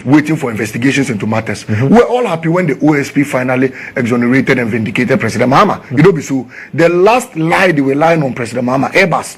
waiting for investigations into matters. We're all happy when the OSP finally exonerated and vindicated President Mahama. You know, so the last lie they were lying on President Mahama, Airbus.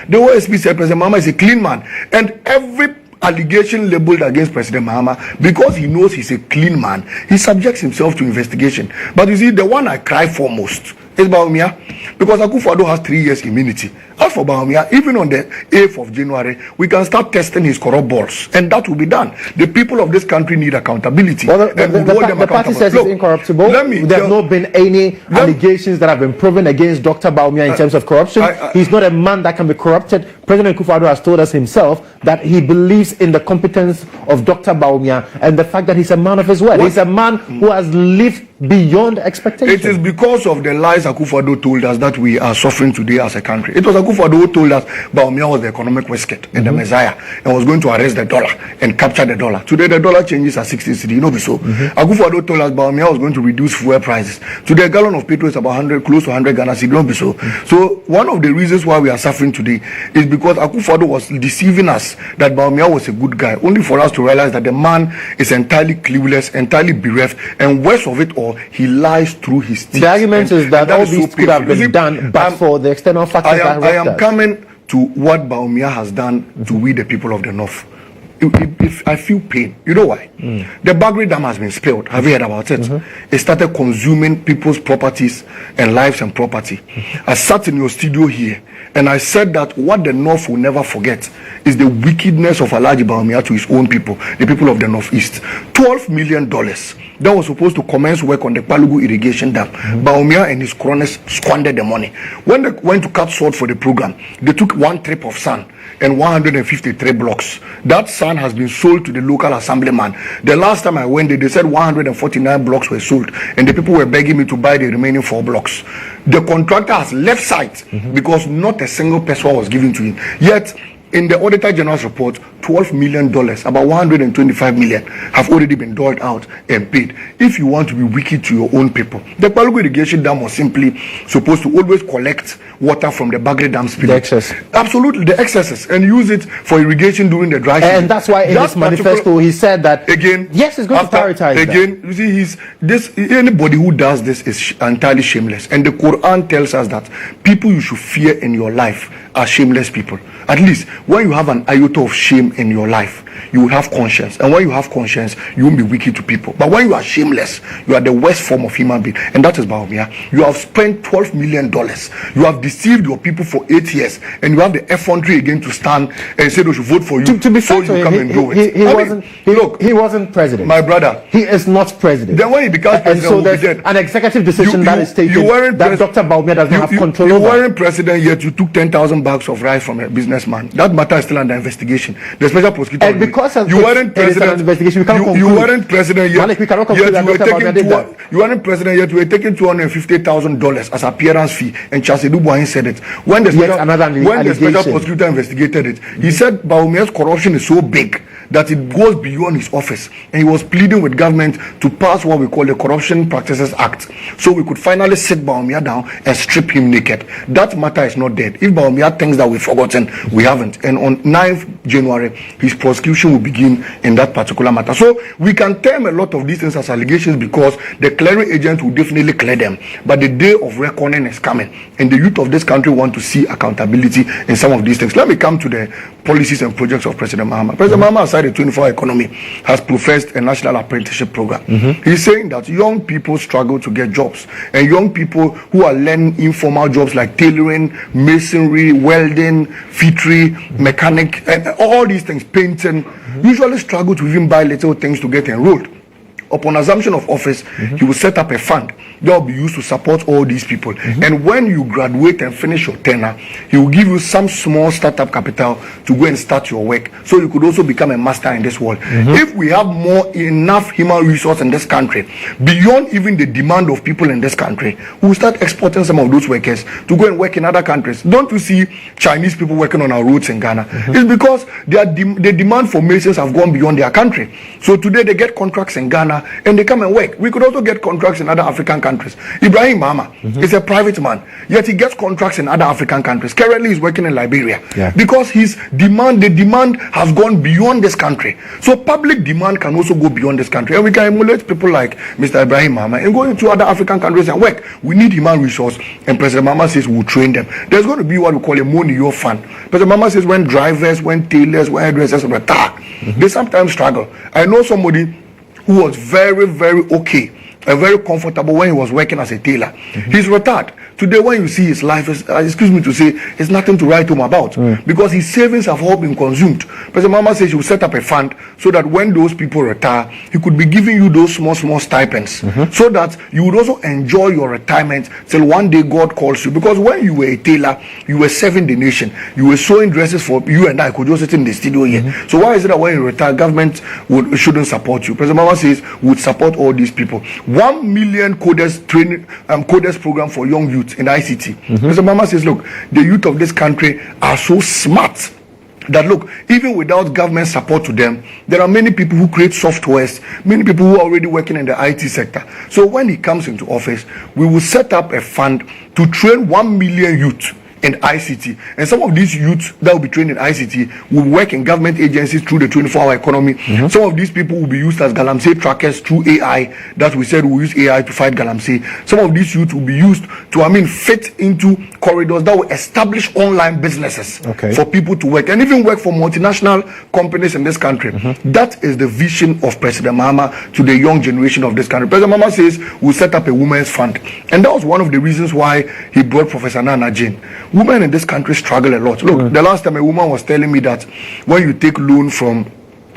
The OSP said President Mahama is a clean man, and every allegation labeled against President Mahama, because he knows he's a clean man, he subjects himself to investigation. But you see, the one I cry for most is Bawumia, because Akufo-Addo has 3 years immunity. As for Bawumia, even on the 8th of January, we can start testing his corrupt balls, and that will be done. The people of this country need accountability. Well, the party says it's incorruptible. There have not been any allegations that have been proven against Dr. Bawumia in terms of corruption. He's not a man that can be corrupted. President Akufo-Addo has told us himself that he believes in the competence of Dr. Bawumia and the fact that he's a man of his word. He's a man who has lived beyond expectation. It is because of the lies Akufo-Addo told us that we are suffering today as a country. It was Akufo-Addo who told us Bawumia was the economic wasket and the messiah and was going to arrest the dollar and capture the dollar. Today the dollar changes at 60 cedi. You know so. Akufo-Addo told us Bawumia was going to reduce fuel prices. Today a gallon of petrol is about 100, close to 100 Ghana cedi. You know so. So one of the reasons why we are suffering today is because Akufo-Addo was deceiving us that Bawumia was a good guy, only for us to realize that the man is entirely clueless, entirely bereft, and worst of it all, he lies through his teeth. The argument is that all these could have been done, but for the external factors. I am coming to what Bawumia has done to we the people of the North. If I feel pain, you know why? The Bagri Dam has been spilled. Have you heard about it? It started consuming people's properties and lives and property. I sat in your studio here and I said that what the North will never forget is the wickedness of Alhaji Bawumia to his own people, the people of the Northeast. $12 million that was supposed to commence work on the Palugu irrigation dam. Bawumia and his cronies squandered the money. When they went to cut salt for the program, they took 1 trip of sand and 153 blocks. That sand has been sold to the local assemblyman. The last time I went there, they said 149 blocks were sold, and the people were begging me to buy the remaining 4 blocks. The contractor has left site because not a single person was given to him. Yet, in the Auditor General's report, $12 million, about 125 million, have already been doled out and paid. If you want to be wicked to your own people, the Palugu irrigation dam was simply supposed to always collect water from the Bagri Dam spill. The excess. Absolutely, the excesses, and use it for irrigation during the dry season. And that's why in his manifesto he said that again. Yes, he's going to prioritize again. That. You see, anybody who does this is entirely shameless. And the Quran tells us that people you should fear in your life are shameless people. At least when you have an iota of shame in your life, you will have conscience, and when you have conscience, you won't be wicked to people. But when you are shameless, you are the worst form of human being, and that is Bawumia. You have spent $12 million. You have deceived your people for 8 years, and you have the effrontery again to stand and say they should vote for you. To be fair so you come and do it. He wasn't president. My brother, he is not president. Then when he becomes president, so there's an executive decision that is taken that Dr. Bawumia does not have control over. You weren't president yet. You took 10,000 bags of rice from a businessman. That matter is still under investigation. The special prosecutor. And because of you weren't president. Investigation, you weren't president yet. Malik, we cannot conclude that you weren't president yet. You were taking $250,000 as appearance fee, and Charles Edubuahin said it. When the special prosecutor investigated it, he said Bawumia's corruption is so big that it goes beyond his office, and he was pleading with government to pass what we call the Corruption Practices Act, so we could finally sit Bawumia down and strip him naked. That matter is not dead. If Bawumia thinks that we've forgotten, we haven't. And on 9th January, his prosecution will begin in that particular matter. So we can term a lot of these things as allegations because the clearing agent will definitely clear them. But the day of reckoning is coming, and the youth of this country want to see accountability in some of these things. Let me come to the policies and projects of President Mahama. President Mahama, aside the 24-hour economy, has professed a national apprenticeship program. He's saying that young people struggle to get jobs, and young people who are learning informal jobs like tailoring, masonry, welding, fittery, mechanic, and all these things, painting, usually struggle to even buy little things to get enrolled. Upon assumption of office, he will set up a fund that will be used to support all these people. And when you graduate and finish your tenure, he will give you some small startup capital to go and start your work, so you could also become a master in this world. If we have enough human resource in this country, beyond even the demand of people in this country, we will start exporting some of those workers to go and work in other countries. Don't you see Chinese people working on our roads in Ghana? It's because the demand for masons have gone beyond their country. So today they get contracts in Ghana Ghana, and they come and work. We could also get contracts in other African countries. Ibrahim Mama is a private man, yet he gets contracts in other African countries. Currently, he's working in Liberia because the demand has gone beyond this country. So public demand can also go beyond this country, and we can emulate people like Mr. Ibrahim Mama and go into other African countries and work. We need human resource, and President Mama says we'll train them. There's going to be what we call a money your fund. President Mama says when drivers, when tailors, when hairdressers retire, they sometimes struggle. I know somebody who was very, very okay and very comfortable when he was working as a tailor. He's retired. Today, when you see his life, excuse me to say, it's nothing to write home about because his savings have all been consumed. President Mama says she will set up a fund so that when those people retire, he could be giving you those small stipends so that you would also enjoy your retirement till one day God calls you. Because when you were a tailor, you were serving the nation. You were sewing dresses for you and I could just sit in the studio here. So why is it that when you retire, government shouldn't support you? President Mama says would support all these people. 1 million coders training coders program for young youth in ICT. Mr. Mama says, look, the youth of this country are so smart that, look, even without government support to them, there are many people who create softwares, many people who are already working in the IT sector. So when he comes into office, we will set up a fund to train 1 million youth in ICT, and some of these youths that will be trained in ICT will work in government agencies through the 24-hour economy. Some of these people will be used as galamsey trackers through AI. That we said we'll use AI to fight galamsey. Some of these youths will be used to, fit into corridors that will establish online businesses for people to work and even work for multinational companies in this country. That is the vision of President Mahama to the young generation of this country. President Mahama says we'll set up a women's fund, and that was one of the reasons why he brought Professor Nana Jane. Women in this country struggle a lot. Look, the last time a woman was telling me that when you take loan from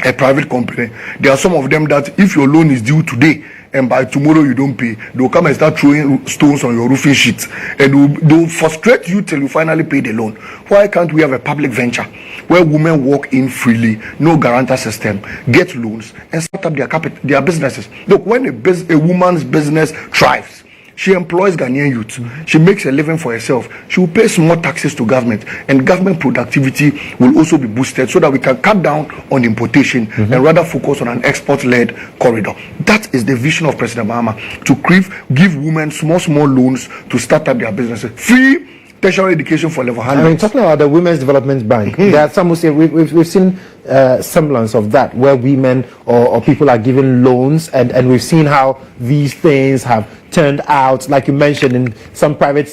a private company, there are some of them that if your loan is due today and by tomorrow you don't pay, they'll come and start throwing stones on your roofing sheet and they'll frustrate you till you finally pay the loan. Why can't we have a public venture where women walk in freely, no guarantor system, get loans and start up their businesses? Look, when a woman's business thrives, she employs Ghanaian youth. She makes a living for herself. She will pay small taxes to government, and government productivity will also be boosted so that we can cut down on importation and rather focus on an export-led corridor. That is the vision of President Mahama, to give women small loans to start up their businesses. Free tertiary education for level 100. Talking about the Women's Development Bank, there are some who say we've seen semblance of that, where women or people are given loans, and we've seen how these things have turned out. Like you mentioned, in some private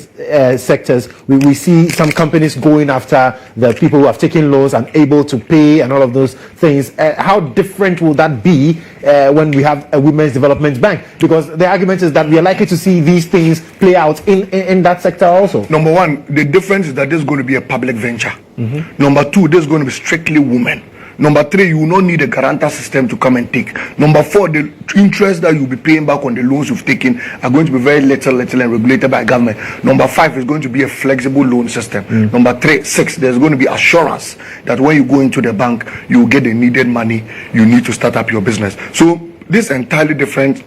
sectors, we see some companies going after the people who have taken loans and able to pay and all of those things. How different will that be when we have a Women's Development Bank? Because the argument is that we are likely to see these things play out in that sector also. Number one, the difference is that this is going to be a public venture. Number two, this is going to be strictly women. Number three, you will not need a guarantor system to come and take. Number four, the interest that you'll be paying back on the loans you've taken are going to be very little and regulated by government. Number five is going to be a flexible loan system. Number six, there's going to be assurance that when you go into the bank, you will get the needed money you need to start up your business. So this is entirely different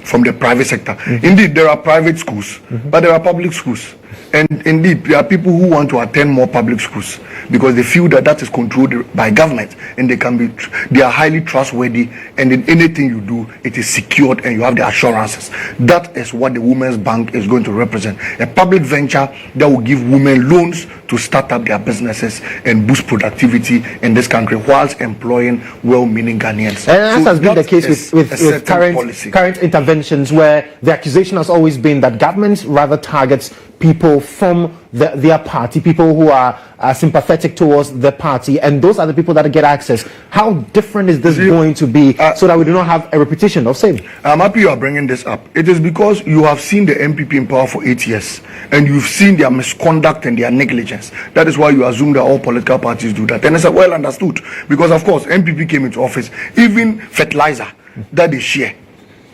from the private sector. Indeed, there are private schools, but there are public schools. And indeed, there are people who want to attend more public schools because they feel that is controlled by government, and they are highly trustworthy, and in anything you do, it is secured and you have the assurances. That is what the Women's Bank is going to represent. A public venture that will give women loans to start up their businesses and boost productivity in this country whilst employing well-meaning Ghanaians. And that has been the case with current interventions, where the accusation has always been that government rather targets people from their party, people who are sympathetic towards the party, and those are the people that get access. How different is this going to be so that we do not have a repetition of same? I'm happy you are bringing this up. It is because you have seen the NPP in power for 8 years, and you've seen their misconduct and their negligence. That is why you assume that all political parties do that. And it's well understood, because of course NPP came into office, even fertilizer that they share,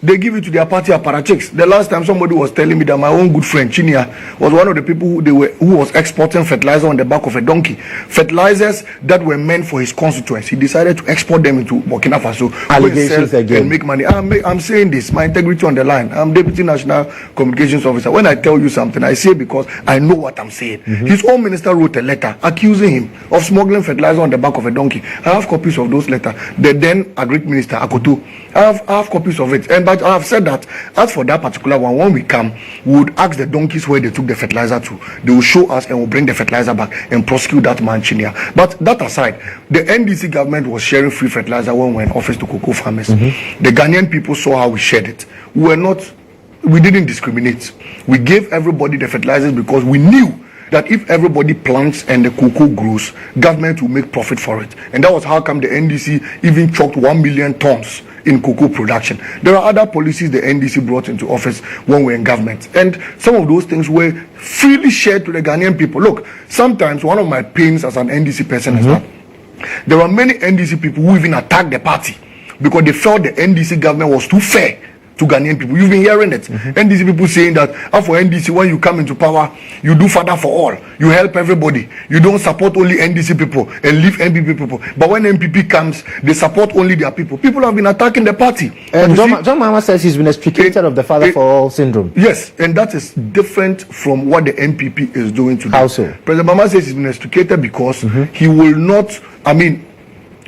they give it to their party apparatchiks. The last time somebody was telling me that my own good friend Chinia was one of the people who was exporting fertilizer on the back of a donkey. Fertilizers that were meant for his constituents. He decided to export them into Burkina Faso. Allegations again. And make money. I'm saying this, my integrity on the line. I'm Deputy National Communications Officer. When I tell you something, I say because I know what I'm saying. His own minister wrote a letter accusing him of smuggling fertilizer on the back of a donkey. I have copies of those letters. The then Agric Minister Akoto, I have copies of it. But I have said that as for that particular one, when we come, we would ask the donkeys where they took the fertilizer to. They will show us and we'll bring the fertilizer back and prosecute that man Chinia. But that aside, the NDC government was sharing free fertilizer when we were in office to cocoa farmers. The Ghanaian people saw how we shared it. We didn't discriminate. We gave everybody the fertilizers because we knew that if everybody plants and the cocoa grows, government will make profit for it. And that was how come the NDC even chalked 1 million tons in cocoa production. There are other policies the NDC brought into office when we were in government. And some of those things were freely shared to the Ghanaian people. Look, sometimes one of my pains as an NDC person is that there are many NDC people who even attacked the party because they felt the NDC government was too fair to Ghanaian people. You've been hearing it. NDC people saying that for NDC, when you come into power, you do father for all. You help everybody. You don't support only NDC people and leave NPP people. But when NPP comes, they support only their people. People have been attacking the party. And John Mahama says he's been extricated of the father for all syndrome. Yes, and that is different from what the NPP is doing today. How so? President Mahama says he's been extricated because he will not,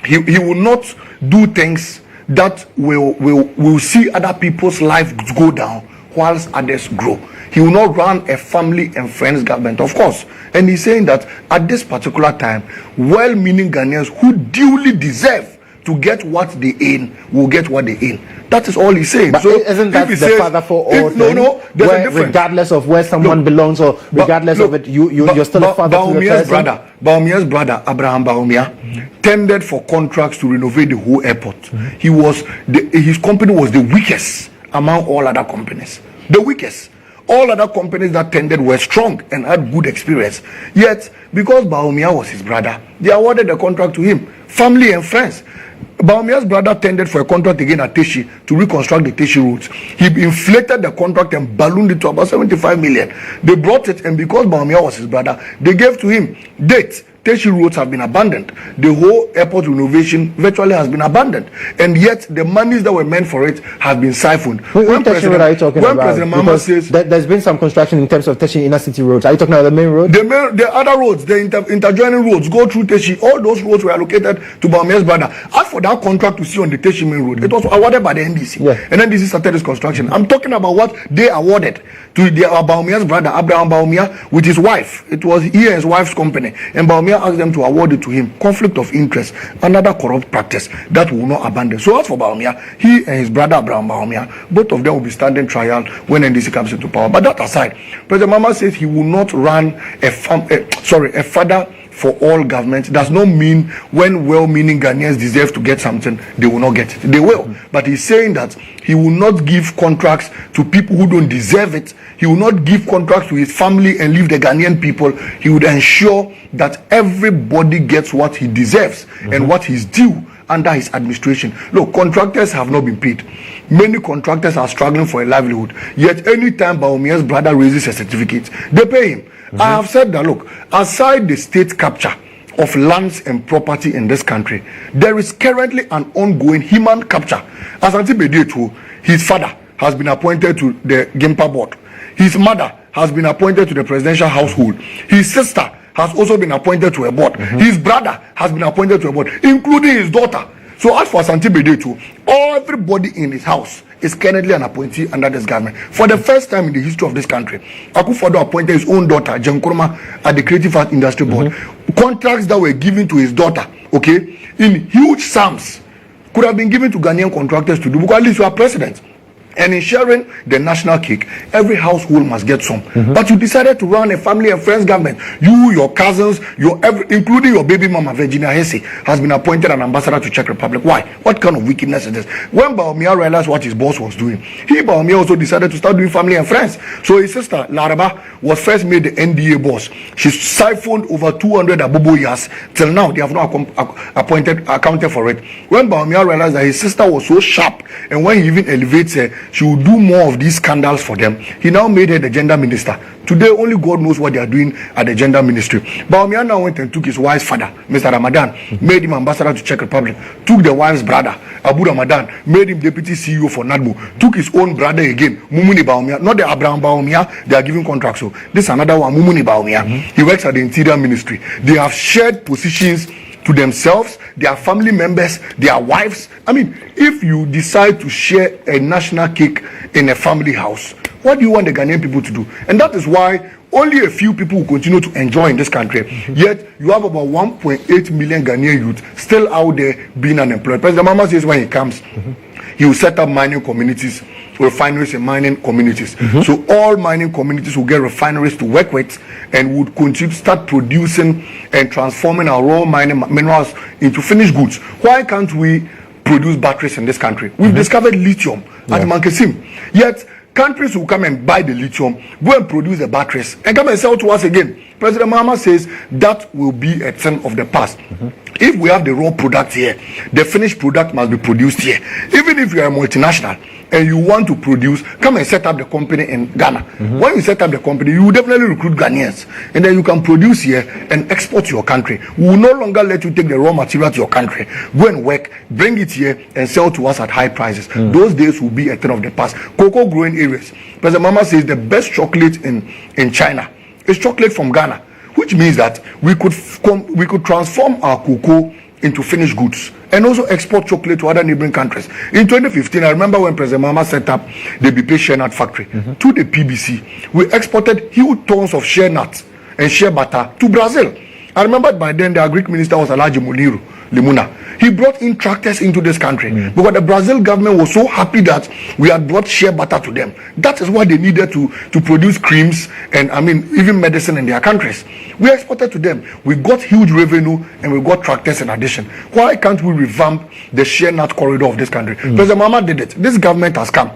he will not do things that will see other people's lives go down whilst others grow. He will not run a family and friends government, of course. And he's saying that at this particular time, well-meaning Ghanaians who duly deserve to get what they aim will get what they aim. That is all he's saying. But so isn't that the father for all things? No, there's a difference. Regardless of where someone belongs or regardless of it, you're still a father to the person? Bawumia's brother, Abraham Bawumia, tendered for contracts to renovate the whole airport. His company was the weakest among all other companies. The weakest. All other companies that tendered were strong and had good experience. Yet, because Bawumia was his brother, they awarded the contract to him. Family and friends. Bawumia's brother tendered for a contract again at Teshi to reconstruct the Teshi roads. He inflated the contract and ballooned it to about 75 million. They brought it, and because Bawumia was his brother, they gave to him date. Teshi roads have been abandoned. The whole airport renovation virtually has been abandoned. And yet, the monies that were meant for it have been siphoned. When President Mahama says there's been some construction in terms of Teshi inner city roads. Are you talking about the main road? The other roads, the interjoining roads go through Teshi. All those roads were allocated to Bawumia's brother. As for that contract to see on the Teshi main road, it was awarded by the NDC. Yeah. And NDC started its construction. I'm talking about what they awarded to Bawumia's brother, Abraham Bawumia, with his wife. It was he and his wife's company. And Bawumia asked them to award it to him. Conflict of interest, another corrupt practice that will not abandon. So as for Bawumia, he and his brother Abraham Bawumia, both of them will be standing trial when NDC comes into power. But that aside, President Mahama says he will not run a father for all government. Does not mean when well-meaning Ghanaians deserve to get something, they will not get it. They will. But he's saying that he will not give contracts to people who don't deserve it. He will not give contracts to his family and leave the Ghanaian people. He would ensure that everybody gets what he deserves and what is due under his administration. Look, contractors have not been paid. Many contractors are struggling for a livelihood. Yet anytime Bawumia's brother raises a certificate, they pay him. I have said that, look, aside the state capture of lands and property in this country, there is currently an ongoing human capture. As Antibediatu, his father has been appointed to the GIMPA board. His mother has been appointed to the presidential household. His sister has also been appointed to a board. His brother has been appointed to a board, including his daughter. So as for Santibedetu, everybody in his house is currently an appointee under this government. For the first time in the history of this country, Akufo-Addo appointed his own daughter, Jankuruma, at the Creative Art Industry Board. Contracts that were given to his daughter, okay, in huge sums, could have been given to Ghanaian contractors to do, because at least you are president. And in sharing the national cake, every household must get some. But you decided to run a family and friends government. You, your cousins, including your baby mama, Virginia Hesse, has been appointed an ambassador to Czech Republic. Why? What kind of wickedness is this? When Bawumia realized what his boss was doing, Bawumia also decided to start doing family and friends. So his sister, Laraba, was first made the NDA boss. She siphoned over 200 abobo years. Till now, they have not accounted for it. When Bawumia realized that his sister was so sharp, and when he even elevates her she will do more of these scandals for them. He now made her the gender minister. Today, only God knows what they are doing at the gender ministry. Bawumia now went and took his wife's father, Mr. Ramadan, made him ambassador to Czech Republic, took the wife's brother, Abu Ramadan, made him deputy CEO for NADMO, took his own brother again, Mumuni Bawumia, not the Abraham Bawumia, they are giving contracts. So this is another one, Mumuni Bawumia. He works at the Interior Ministry. They have shared positions to themselves, their family members, their wives. I mean, if you decide to share a national cake in a family house, what do you want the Ghanaian people to do? And that is why only a few people will continue to enjoy in this country. Yet you have about 1.8 million Ghanaian youth still out there being unemployed. President Mama says when he comes, he will set up mining communities, refineries and mining communities. So all mining communities will get refineries to work with and would continue to start producing and transforming our raw mining minerals into finished goods. Why can't we produce batteries in this country? We've discovered lithium at Mankesim. Yet countries will come and buy the lithium, go and produce the batteries, and come and sell to us again. President Mahama says that will be a thing of the past. If we have the raw product here, the finished product must be produced here. Even if you are a multinational and you want to produce, come and set up the company in Ghana. When you set up the company, you will definitely recruit Ghanaians, and then you can produce here and export to your country. We will no longer let you take the raw material to your country, go and work, bring it here and sell to us at high prices. Those days will be a thing of the past. Cocoa growing areas. President Mama says the best chocolate in China is chocolate from Ghana, which means that we could transform our cocoa into finished goods and also export chocolate to other neighboring countries. In 2015, I remember when President Mahama set up the BP shea nut factory to the PBC, we exported huge tons of shea nuts and shea butter to Brazil. I remember by then the Agric Minister was Alhaji Muniru Limuna. He brought in tractors into this country because the Brazil government was so happy that we had brought shea butter to them. That is what they needed to produce creams and even medicine in their countries. We exported to them. We got huge revenue and we got tractors in addition. Why can't we revamp the shea nut corridor of this country? President Mama did it. This government has come.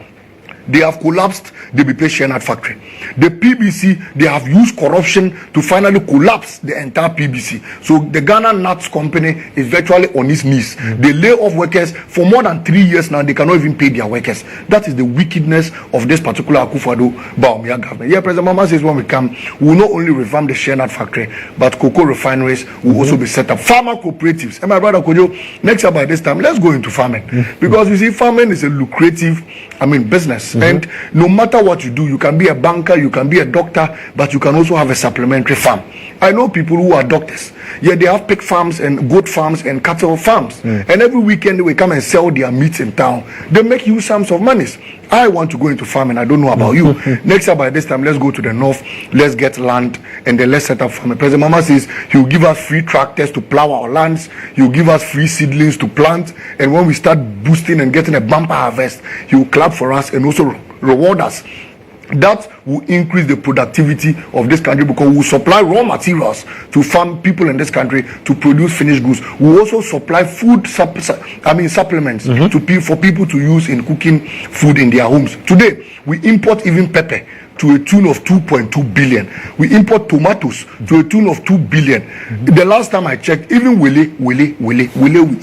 They have collapsed the BP shea nut factory. The PBC, they have used corruption to finally collapse the entire PBC. So the Ghana Nuts company is virtually on its knees. They lay off workers for more than 3 years now. They cannot even pay their workers. That is the wickedness of this particular Akufo-Addo Bawumia government. Yeah, President Mama says when we come, we will not only revamp the shea nut factory, but cocoa refineries will also be set up. Farmer cooperatives. And my brother Kojo, next year by this time, let's go into farming. Because you see, farming is a lucrative, business. And no matter what you do, you can be a banker, you can be a doctor, but you can also have a supplementary farm. I know people who are doctors, yet they have pig farms and goat farms and cattle farms. And every weekend they will come and sell their meat in town. They make huge sums of money. I want to go into farming. I don't know about you. Next year by this time, let's go to the north, let's get land, and then let's set up farming. President Mama says he will give us free tractors to plow our lands, he will give us free seedlings to plant, and when we start boosting and getting a bumper harvest, he will clap for us and also reward us. That will increase the productivity of this country because we will supply raw materials to farm people in this country to produce finished goods. We will also supply food supplements for people to use in cooking food in their homes. Today, we import even pepper to a tune of 2.2 billion. We import tomatoes to a tune of 2 billion. The last time I checked, even wele we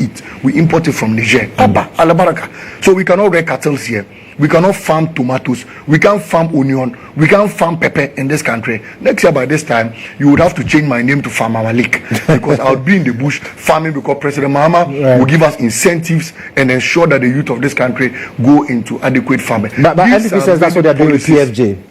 eat. We import it from Niger. Abba, Alabaraka. So we cannot rear cattle here. We cannot farm tomatoes. We can't farm onion. We can't farm pepper in this country. Next year by this time, you would have to change my name to Farmer Malik because I would be in the bush farming because President Mahama will give us incentives and ensure that the youth of this country go into adequate farming. But NPP says that's what they're doing with PFJ.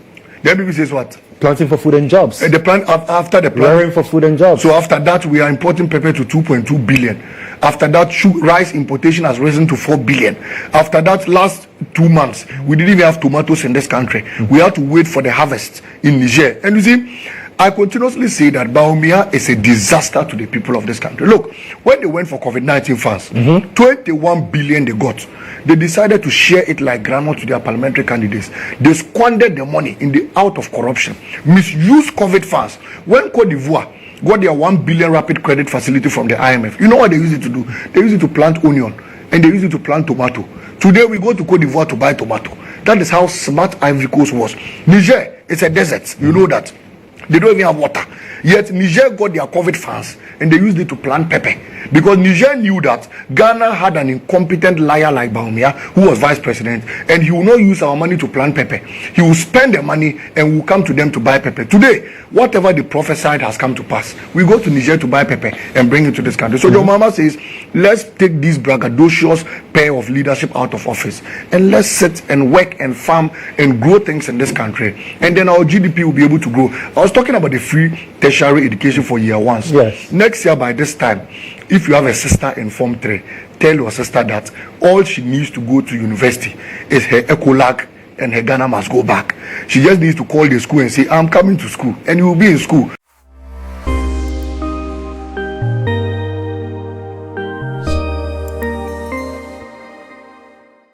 The NPP says what? Planting for food and jobs. The plan after the plan. Rearing for food and jobs. So after that, we are importing pepper to 2.2 billion. After that, rice importation has risen to 4 billion. After that, last 2 months, we didn't even have tomatoes in this country. We had to wait for the harvest in Niger. And you see, I continuously say that Bawumia is a disaster to the people of this country. Look, when they went for COVID-19 funds, 21 billion they got. They decided to share it like granite to their parliamentary candidates. They squandered the money in the out of corruption, misused COVID funds. When Cote d'Ivoire got their 1 billion rapid credit facility from the IMF, you know what they used it to do? They used it to plant onion and they used it to plant tomato. Today we go to Cote d'Ivoire to buy tomato. That is how smart Ivory Coast was. Niger is a desert, you know that. They don't even have water. Yet Niger got their COVID funds and they used it to plant pepper. Because Niger knew that Ghana had an incompetent liar like Bawumia, who was vice president, and he will not use our money to plant pepper. He will spend the money and will come to them to buy pepper. Today, whatever they prophesied has come to pass. We go to Niger to buy pepper and bring it to this country. So John Mama says, let's take this braggadocious pair of leadership out of office and let's sit and work and farm and grow things in this country. And then our GDP will be able to grow. I was talking about the free tertiary education for year ones. Yes. Next year by this time, if you have a sister in Form 3, tell your sister that all she needs to go to university is her ECOLAC and her Ghana must go back. She just needs to call the school and say, I'm coming to school, and you will be in school.